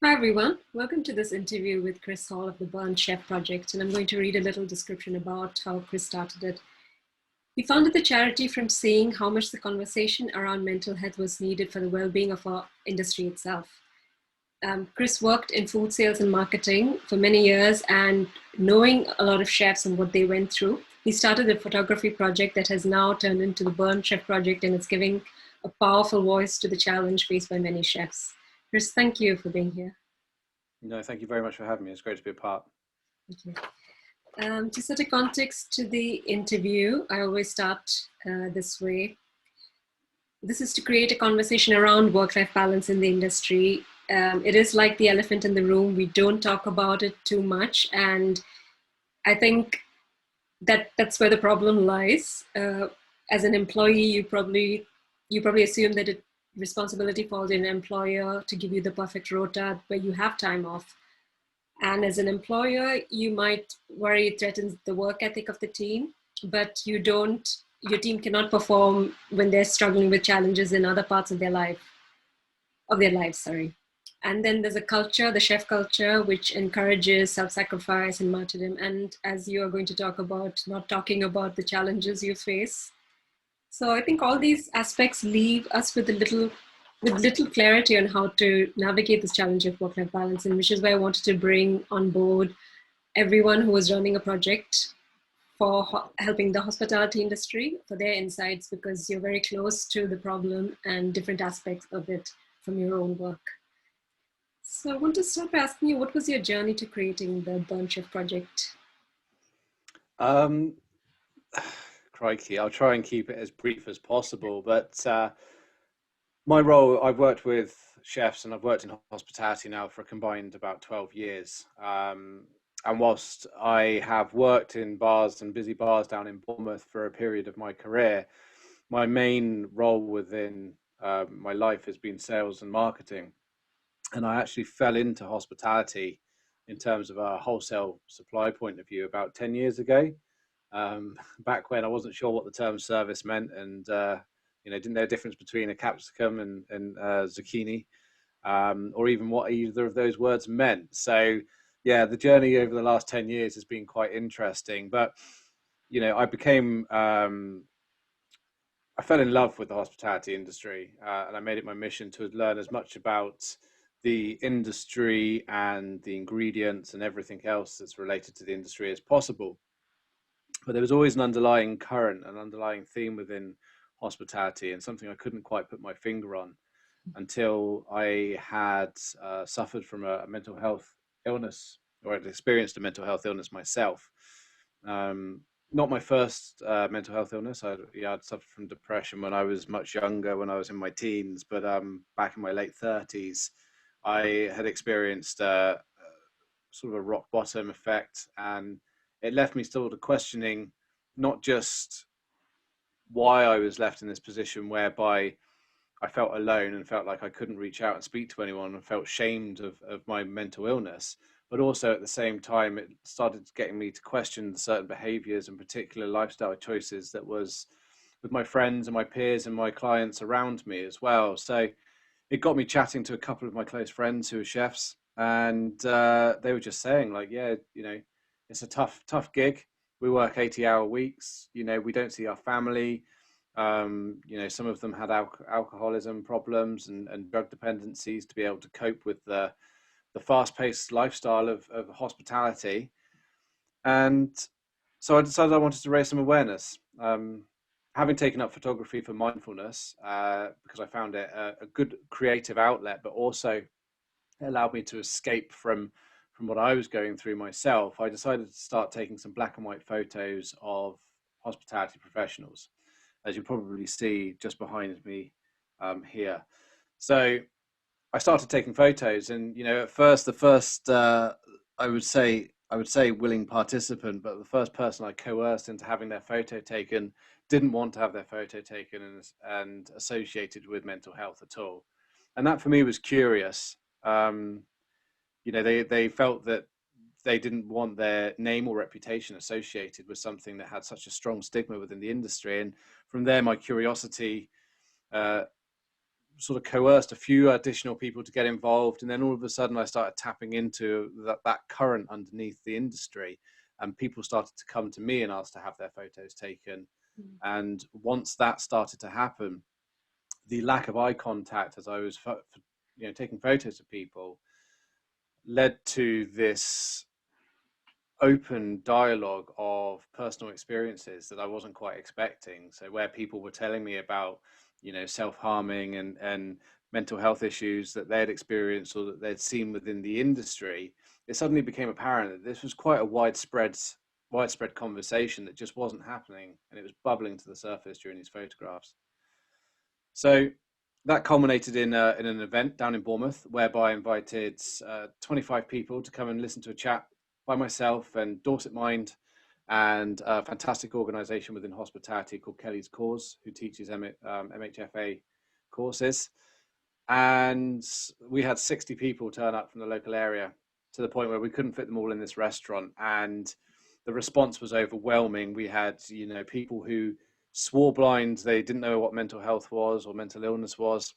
Hi everyone, welcome to this interview with Kris Hall of the Burnt Chef Project, and I'm going to read a little description about how Kris started it. He founded the charity from seeing how much the conversation around mental health was needed for the well-being of our industry itself. Kris worked in food sales and marketing for many years, and knowing a lot of chefs and what they went through, he started a photography project that has now turned into the Burnt Chef Project, and it's giving a powerful voice to the challenge faced by many chefs. Kris, thank you for being here. No, thank you very much for having me. It's great to be a part. Thank you. To set a context to the interview, I always start this way. This is to create a conversation around work-life balance in the industry. It is like the elephant in the room. We don't talk about it too much, and I think that's where the problem lies. As an employee, you probably assume that responsibility falls on an employer to give you the perfect rota where you have time off. And as an employer, you might worry it threatens the work ethic of the team, but your team cannot perform when they're struggling with challenges in other parts of their lives, sorry. And then there's a culture, the chef culture, which encourages self-sacrifice and martyrdom. And as you are going to talk about, not talking about the challenges you face. So I think all these aspects leave us with little clarity on how to navigate this challenge of work-life balance, and which is why I wanted to bring on board everyone who is running a project for helping the hospitality industry for their insights, because you're very close to the problem and different aspects of it from your own work. So I want to start by asking you, what was your journey to creating the Burnt Chef project? Um, Crikey, I'll try and keep it as brief as possible. But my role, I've worked with chefs and I've worked in hospitality now for a combined about 12 years. And whilst I have worked in bars and busy bars down in Bournemouth for a period of my career, my main role within my life has been sales and marketing. And I actually fell into hospitality in terms of a wholesale supply point of view about 10 years ago. Back when I wasn't sure what the term service meant, and didn't know the difference between a capsicum and zucchini, or even what either of those words meant. So yeah, the journey over the last 10 years has been quite interesting. But I became I fell in love with the hospitality industry, and I made it my mission to learn as much about the industry and the ingredients and everything else that's related to the industry as possible. But there was always an underlying current, an underlying theme within hospitality, and something I couldn't quite put my finger on until I had suffered from a mental health illness, or had experienced a mental health illness myself. Um, Not my first mental health illness. I'd suffered from depression when I was much younger, when I was in my teens, but back in my late 30s, I had experienced sort of a rock bottom effect, and it left me sort of questioning not just why I was left in this position whereby I felt alone and felt like I couldn't reach out and speak to anyone and felt shamed of my mental illness. But also at the same time, it started getting me to question certain behaviors and particular lifestyle choices that was with my friends and my peers and my clients around me as well. So it got me chatting to a couple of my close friends who are chefs, and they were just saying like, yeah, it's a tough gig. We work 80-hour weeks. We don't see our family. Some of them had alcoholism problems and drug dependencies to be able to cope with the fast-paced lifestyle of hospitality. And so I decided I wanted to raise some awareness. Having taken up photography for mindfulness, because I found it a good creative outlet, but also it allowed me to escape from what I was going through myself. I decided to start taking some black and white photos of hospitality professionals, as you probably see just behind me here. So I started taking photos, and at first, the first I would say willing participant, but the first person I coerced into having their photo taken didn't want to have their photo taken and associated with mental health at all, and that for me was curious. They felt that they didn't want their name or reputation associated with something that had such a strong stigma within the industry, and from there, my curiosity uh, sort of coerced a few additional people to get involved, and then all of a sudden I started tapping into that current underneath the industry, and people started to come to me and ask to have their photos taken. And once that started to happen, the lack of eye contact as I was taking photos of people led to this open dialogue of personal experiences that I wasn't quite expecting. So where people were telling me about, self-harming and mental health issues that they had experienced or that they'd seen within the industry, it suddenly became apparent that this was quite a widespread conversation that just wasn't happening, and it was bubbling to the surface during these photographs. So that culminated in an event down in Bournemouth, whereby I invited 25 people to come and listen to a chat by myself and Dorset Mind and a fantastic organisation within hospitality called Kelly's Cause, who teaches MHFA courses. And we had 60 people turn up from the local area, to the point where we couldn't fit them all in this restaurant. And the response was overwhelming. We had, people who swore blind, they didn't know what mental health was or mental illness was,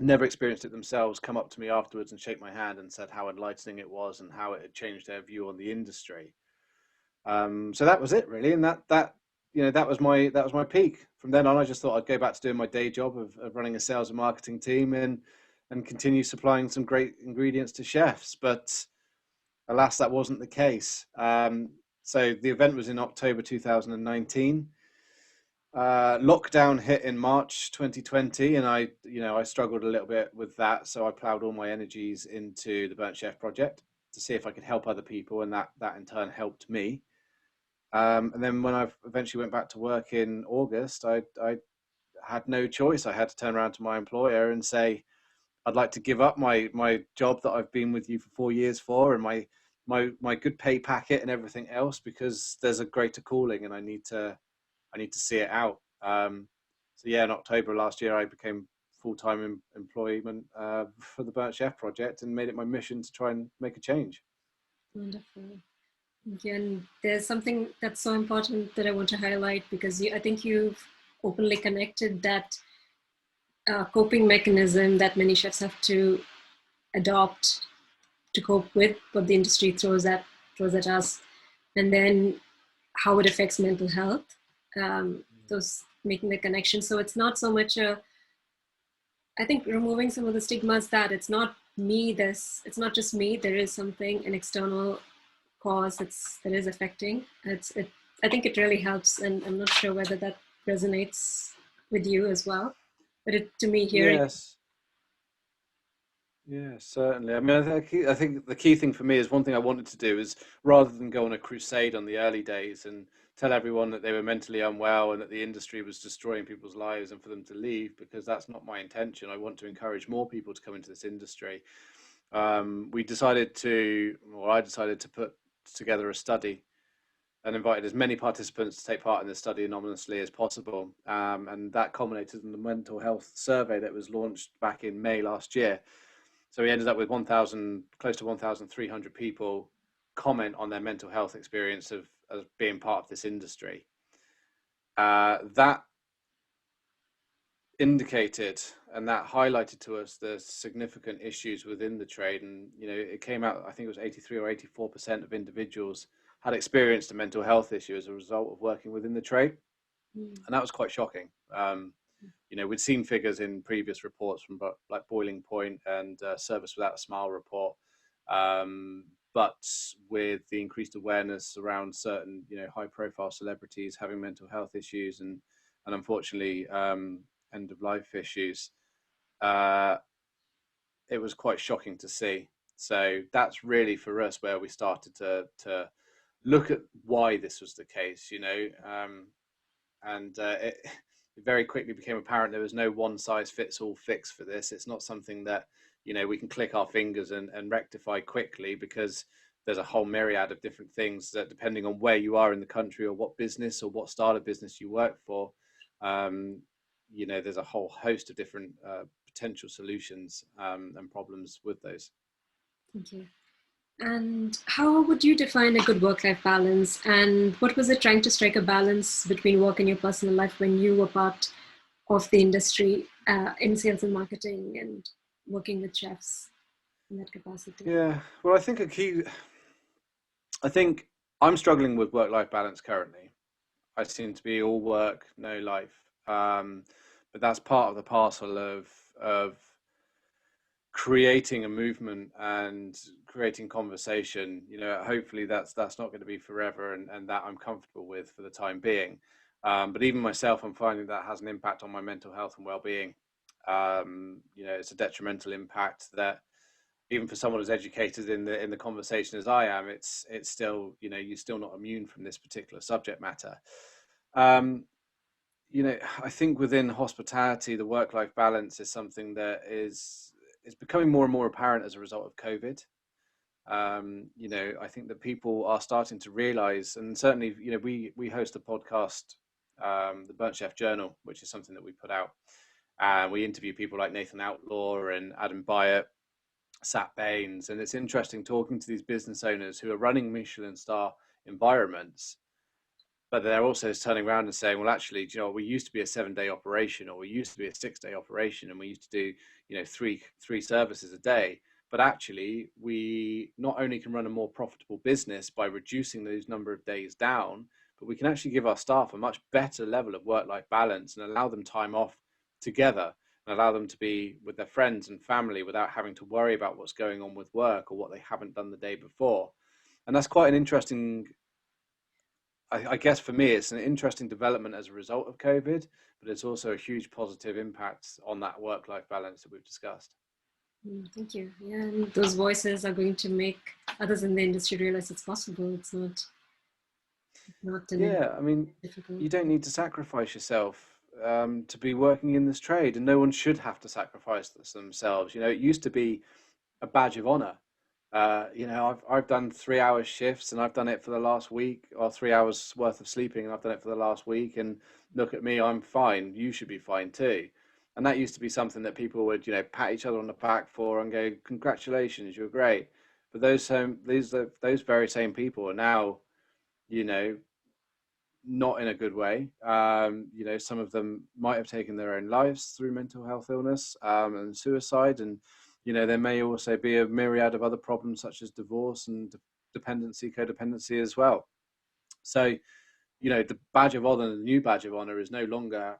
never experienced it themselves, come up to me afterwards and shake my hand and said how enlightening it was and how it had changed their view on the industry. So that was it really, and that was my peak. From then on, I just thought I'd go back to doing my day job of running a sales and marketing team and continue supplying some great ingredients to chefs. But alas, that wasn't the case. So the event was in October 2019. Lockdown hit in March 2020, and I struggled a little bit with that. So I plowed all my energies into the Burnt Chef project to see if I could help other people, and that in turn helped me. And then when I eventually went back to work in August, I had no choice. I had to turn around to my employer and say, I'd like to give up my job that I've been with you for 4 years for, and my good pay packet and everything else, because there's a greater calling and I need to see it out. So yeah, in October last year, I became full-time employment for the Burnt Chef project and made it my mission to try and make a change. Wonderful. Again, there's something that's so important that I want to highlight, because I think you've openly connected that coping mechanism that many chefs have to adopt to cope with what the industry throws at us, and then how it affects mental health. Those making the connection. So it's not so much I think removing some of the stigmas that it's not me. It's not just me. There is something, an external cause that is affecting. I think it really helps, and I'm not sure whether that resonates with you as well. But to me, hearing. Yes. Yeah, certainly. I mean, I think the key thing for me is, one thing I wanted to do is, rather than go on a crusade on the early days and tell everyone that they were mentally unwell and that the industry was destroying people's lives and for them to leave, because that's not my intention. I want to encourage more people to come into this industry. I decided to put together a study and invited as many participants to take part in the study anonymously as possible. And that culminated in the mental health survey that was launched back in May last year. So we ended up with close to 1,300 people comment on their mental health experience of being part of this industry. That indicated and that highlighted to us the significant issues within the trade. And, it came out, I think it was 83 or 84% of individuals had experienced a mental health issue as a result of working within the trade. And that was quite shocking. We'd seen figures in previous reports from like Boiling Point and Service Without a Smile report, but with the increased awareness around certain, high-profile celebrities having mental health issues and unfortunately end-of-life issues, it was quite shocking to see. So that's really for us where we started to look at why this was the case, and it very quickly became apparent there was no one-size-fits-all fix for this. It's not something that we can click our fingers and rectify quickly, because there's a whole myriad of different things that, depending on where you are in the country or what business or what style of business you work for, there's a whole host of different potential solutions and problems with those. Thank you. And how would you define a good work-life balance? And what was it trying to strike a balance between work and your personal life when you were part of the industry in sales and marketing and working with chefs in that capacity? Yeah, well, I think I'm struggling with work-life balance currently. I seem to be all work, no life. But that's part of the parcel of creating a movement and creating conversation. Hopefully that's not going to be forever, and that I'm comfortable with for the time being. But even myself, I'm finding that has an impact on my mental health and well-being. It's a detrimental impact that even for someone as educated in the conversation as I am, it's still, you're still not immune from this particular subject matter. Um, I think within hospitality, the work-life balance is something that is becoming more and more apparent as a result of COVID. I think that people are starting to realize, and certainly, we host a podcast, the Burnt Chef Journal, which is something that we put out. And we interview people like Nathan Outlaw and Adam Byatt, Sat Baines, and it's interesting talking to these business owners who are running Michelin star environments, but they're also turning around and saying, well, actually, do you know, we used to be a 7-day operation, or we used to be a 6-day operation, and we used to do, three services a day. But actually, we not only can run a more profitable business by reducing those number of days down, but we can actually give our staff a much better level of work-life balance and allow them time off together, and allow them to be with their friends and family without having to worry about what's going on with work or what they haven't done the day before. And that's quite an interesting, I guess for me, it's an interesting development as a result of COVID, but it's also a huge positive impact on that work-life balance that we've discussed. Thank you. Yeah, and those voices are going to make others in the industry realize it's possible. It's not Yeah, I mean, difficult. you don't need to sacrifice yourself to be working in this trade, and no one should have to sacrifice themselves. It used to be a badge of honor. I've done 3 hour shifts, and I've done it for the last week, or 3 hours worth of sleeping, and I've done it for the last week. And look at me, I'm fine. You should be fine too. And that used to be something that people would, pat each other on the back for and go, "Congratulations, you're great." But those very same people are now, you know, not in a good way. Some of them might have taken their own lives through mental health illness and suicide, and there may also be a myriad of other problems such as divorce and dependency, codependency as well. So, the badge of honor, the new badge of honor, is no longer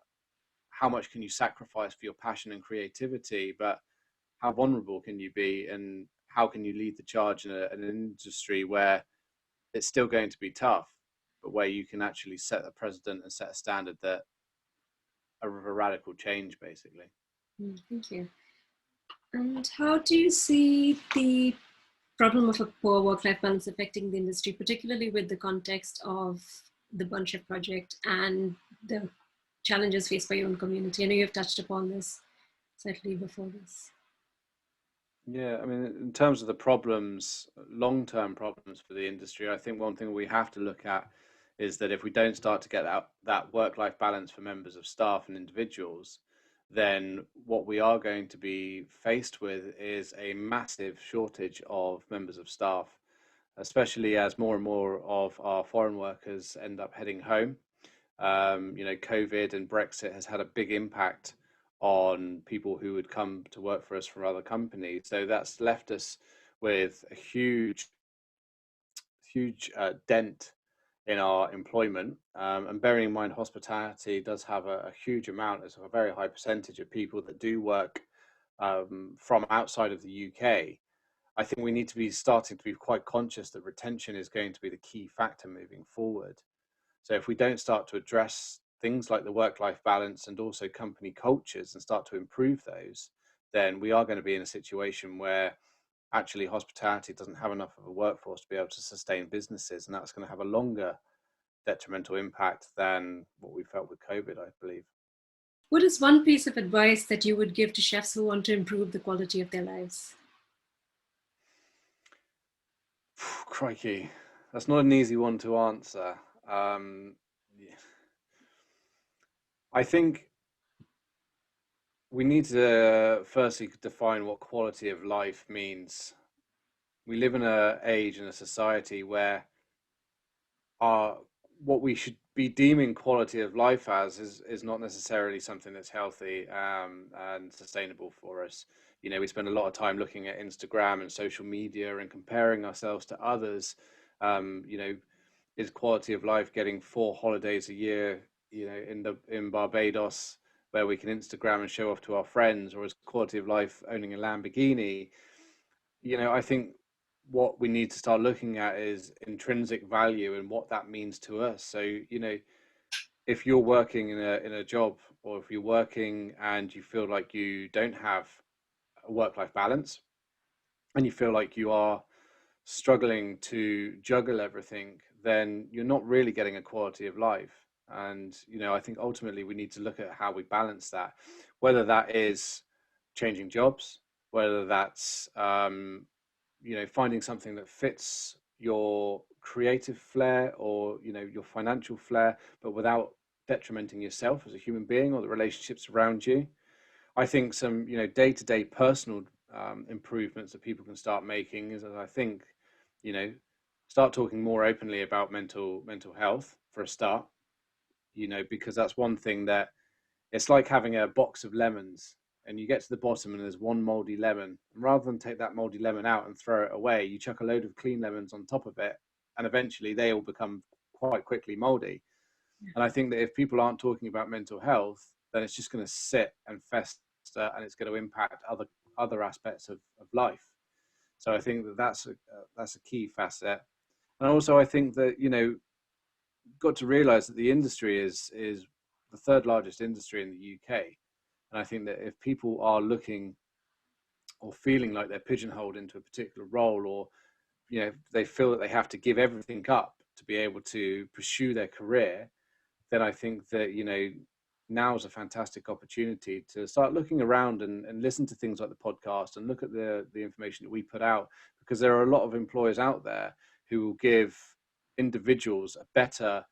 how much can you sacrifice for your passion and creativity, but how vulnerable can you be, and how can you lead the charge in an industry where it's still going to be tough, but where you can actually set a precedent and set a standard that of a radical change, basically. Thank you. And how do you see the problem of a poor work-life balance affecting the industry, particularly with the context of the Burnt Chef project and the challenges faced by your own community? I know you've touched upon this slightly before this. Yeah, I mean, in terms of the problems, long-term problems for the industry, I think one thing we have to look at is that if we don't start to get out that work-life balance for members of staff and individuals, then what we are going to be faced with is a massive shortage of members of staff, especially as more and more of our foreign workers end up heading home. COVID and Brexit has had a big impact on people who would come to work for us from other companies. So that's left us with a huge dent in our employment. And bearing in mind, hospitality does have a huge amount, it's a very high percentage of people that do work from outside of the UK. I think we need to be starting to be quite conscious that retention is going to be the key factor moving forward. So if we don't start to address things like the work-life balance and also company cultures and start to improve those, then we are going to be in a situation where actually hospitality doesn't have enough of a workforce to be able to sustain businesses, and that's going to have a longer detrimental impact than what we felt with COVID, I believe. What is one piece of advice that you would give to chefs who want to improve the quality of their lives? Crikey, that's not an easy one to answer. I think we need to firstly define what quality of life means. We live in an age and a society where our what we should be deeming quality of life as is not necessarily something that's healthy and sustainable for us. You know, we spend a lot of time looking at Instagram and social media and comparing ourselves to others. You know, is quality of life getting 4 holidays a year, you know, in Barbados, where we can Instagram and show off to our friends, or is quality of life owning a Lamborghini? You know, I think what we need to start looking at is intrinsic value and what that means to us. So, you know, if you're working in a job, or if you're working and you feel like you don't have a work-life balance, and you feel like you are struggling to juggle everything, then you're not really getting a quality of life. And, you know, I think ultimately we need to look at how we balance that, whether that is changing jobs, whether that's, you know, finding something that fits your creative flair, or, you know, your financial flair, but without detrimenting yourself as a human being or the relationships around you. I think some, you know, day-to-day personal improvements that people can start making is, I think, you know, start talking more openly about mental health for a start. You know, because that's one thing that it's like having a box of lemons, and you get to the bottom and there's one moldy lemon. And rather than take that moldy lemon out and throw it away, you chuck a load of clean lemons on top of it, and eventually they all become quite quickly moldy. And I think that if people aren't talking about mental health, then it's just going to sit and fester, and it's going to impact other aspects of life. So I think that that's a key facet. And also I think that, you know, got to realize that the industry is the third largest industry in the UK. And I think that if people are looking or feeling like they're pigeonholed into a particular role, or, you know, they feel that they have to give everything up to be able to pursue their career, then I think that, you know, now is a fantastic opportunity to start looking around and listen to things like the podcast and look at the information that we put out, because there are a lot of employers out there who will give individuals a better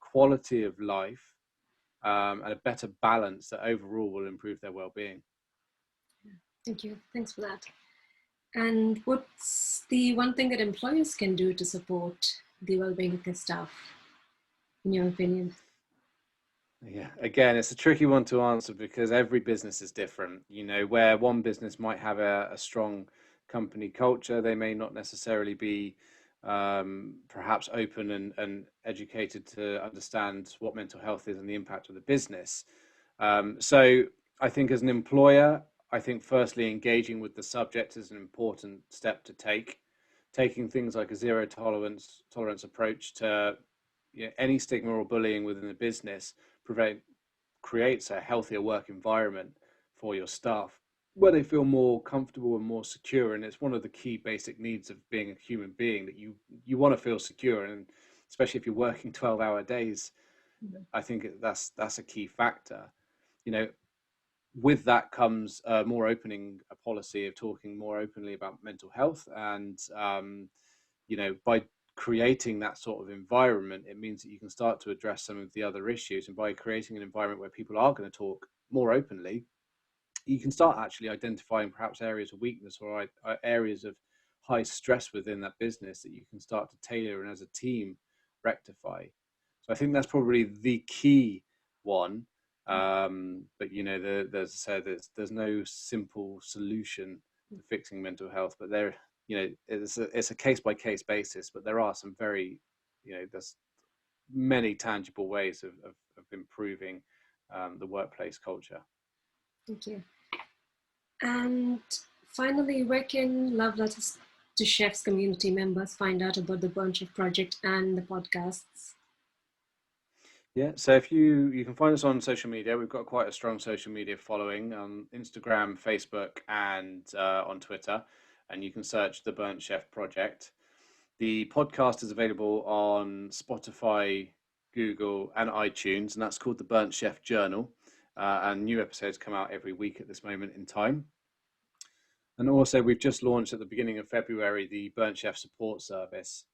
quality of life, and a better balance that overall will improve their well-being. Thank you. Thanks for that. And what's the one thing that employers can do to support the well-being of their staff, in your opinion? Yeah, again, it's a tricky one to answer because every business is different. You know, where one business might have a strong company culture, they may not necessarily be perhaps open and educated to understand what mental health is and the impact of the business. So I think as an employer, I think firstly engaging with the subject is an important step to take. Taking things like a zero tolerance approach to, you know, any stigma or bullying within the business prevent creates a healthier work environment for your staff, where they feel more comfortable and more secure. And it's one of the key basic needs of being a human being, that you want to feel secure, and especially if you're working 12-hour days, I think that's a key factor. You know, with that comes more opening a policy of talking more openly about mental health, and you know, by creating that sort of environment, it means that you can start to address some of the other issues. And by creating an environment where people are going to talk more openly, you can start actually identifying perhaps areas of weakness, or areas of high stress within that business that you can start to tailor and as a team rectify. So I think that's probably the key one. But, you know, there's said there's no simple solution to fixing mental health, but there, you know, it's a case by case basis. But there are some very, you know, there's many tangible ways of improving the workplace culture. Thank you. And finally, where can Love Letters to Chefs community members find out about the Burnt Chef project and the podcasts? Yeah, so if you can find us on social media, we've got quite a strong social media following on Instagram, Facebook, and on Twitter, and you can search the Burnt Chef Project. The podcast is available on Spotify, Google, and iTunes, and that's called the Burnt Chef Journal. And new episodes come out every week at this moment in time. And also, we've just launched at the beginning of February the Burnt Chef Support Service,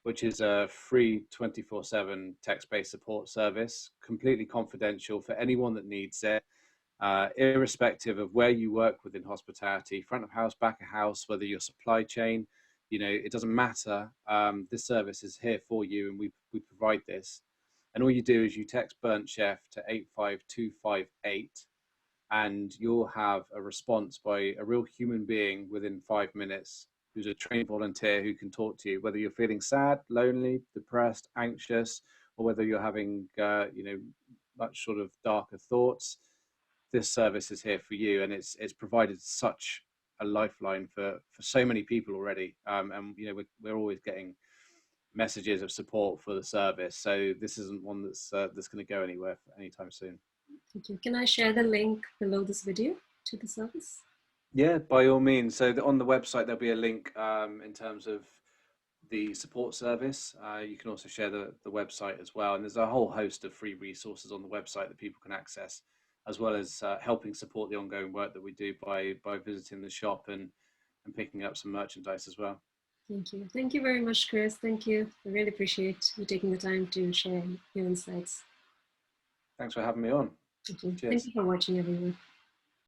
which is a free 24/7 text-based support service, completely confidential for anyone that needs it, irrespective of where you work within hospitality, front of house, back of house, whether you're supply chain, you know, it doesn't matter. This service is here for you, and we provide this. And all you do is you text Burnt Chef to 85258, and you'll have a response by a real human being within 5 minutes, who's a trained volunteer who can talk to you, whether you're feeling sad, lonely, depressed, anxious, or whether you're having, you know, much sort of darker thoughts. This service is here for you, and it's provided such a lifeline for so many people already. And you know, we're always getting messages of support for the service. So this isn't one that's going to go anywhere anytime soon. Thank you. Can I share the link below this video to the service? Yeah, by all means. So on the website there'll be a link in terms of the support service. You can also share the website as well, and there's a whole host of free resources on the website that people can access, as well as helping support the ongoing work that we do by visiting the shop and picking up some merchandise as well. Thank you. Thank you very much, Kris. Thank you. I really appreciate you taking the time to share your insights. Thanks for having me on. Thank you. Cheers. Thank you for watching, everyone.